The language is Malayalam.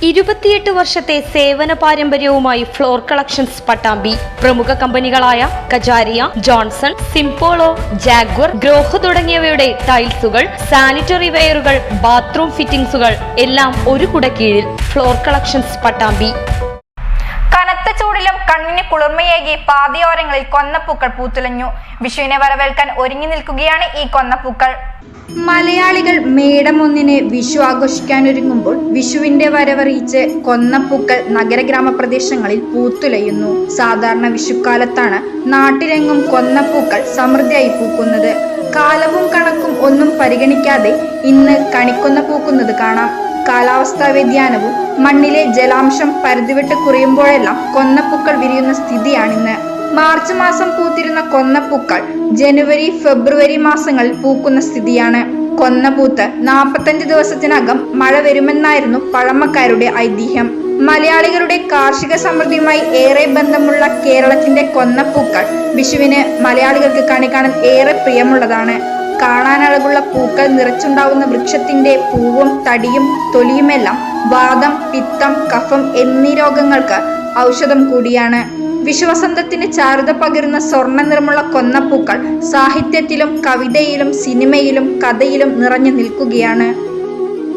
28 വർഷത്തെ സേവന പാരമ്പര്യവുമായി ഫ്ലോർ കളക്ഷൻസ് പട്ടാമ്പി. പ്രമുഖ കമ്പനികളായ കജാരിയ, ജോൺസൺ, സിംപോളോ, ജാഗ്വർ, ഗ്രോഹ് തുടങ്ങിയവയുടെ ടൈൽസുകൾ, സാനിറ്ററി വെയറുകൾ, ബാത്റൂം ഫിറ്റിംഗ്സുകൾ എല്ലാം ഒരു കുടക്കീഴിൽ. Floor collections Pattambi. കനത്ത ചൂടിലും കണ്ണിന് കുളിർമയേകി പാതയോരങ്ങളിൽ കൊന്നപ്പൂക്കൾ പൂത്തുലഞ്ഞു. വിഷുവിനെ വരവേൽക്കാൻ ഒരുങ്ങി നിൽക്കുകയാണ് ഈ കൊന്നപ്പൂക്കൾ. മലയാളികൾ മേടം 1-ന് വിഷു ആഘോഷിക്കാനൊരുങ്ങുമ്പോൾ വിഷുവിന്റെ വരവറിയിച്ച് കൊന്നപ്പൂക്കൾ നഗരഗ്രാമപ്രദേശങ്ങളിൽ പൂത്തുലയുന്നു. സാധാരണ വിഷുക്കാലത്താണ് നാട്ടിലെങ്ങും കൊന്നപ്പൂക്കൾ സമൃദ്ധിയായി പൂക്കുന്നത്. കാലവും കണക്കും ഒന്നും പരിഗണിക്കാതെ ഇന്ന് കണിക്കൊന്ന പൂക്കുന്നത് കാണാം. കാലാവസ്ഥാ വ്യതിയാനവും മണ്ണിലെ ജലാംശം പരിധിവിട്ട് കുറയുമ്പോഴെല്ലാം കൊന്നപ്പൂക്കൾ വിരിയുന്ന സ്ഥിതിയാണിന്ന്. മാർച്ച് മാസം പൂത്തിരുന്ന കൊന്നപ്പൂക്കൾ ജനുവരി, ഫെബ്രുവരി മാസങ്ങളിൽ പൂക്കുന്ന സ്ഥിതിയാണ്. കൊന്നപ്പൂത്ത് 45 ദിവസത്തിനകം മഴ വരുമെന്നായിരുന്നു പഴമക്കാരുടെ ഐതിഹ്യം. മലയാളികളുടെ കാർഷിക സമൃദ്ധിയുമായി ഏറെ ബന്ധമുള്ള കേരളത്തിന്റെ കൊന്നപ്പൂക്കൾ വിഷുവിന് മലയാളികൾക്ക് കണി കാണാൻ ഏറെ പ്രിയമുള്ളതാണ്. കാണാനഴകുള്ള പൂക്കൾ നിറച്ചുണ്ടാവുന്ന വൃക്ഷത്തിന്റെ പൂവും തടിയും തൊലിയുമെല്ലാം വാദം, പിത്തം, കഫം എന്നീ രോഗങ്ങൾക്ക് ഔഷധം കൂടിയാണ്. വിഷുവസന്തത്തിന് ചാരുത പകരുന്ന സ്വർണ്ണ നിറമുള്ള കൊന്നപ്പൂക്കൾ സാഹിത്യത്തിലും കവിതയിലും സിനിമയിലും കഥയിലും നിറഞ്ഞു നിൽക്കുകയാണ്.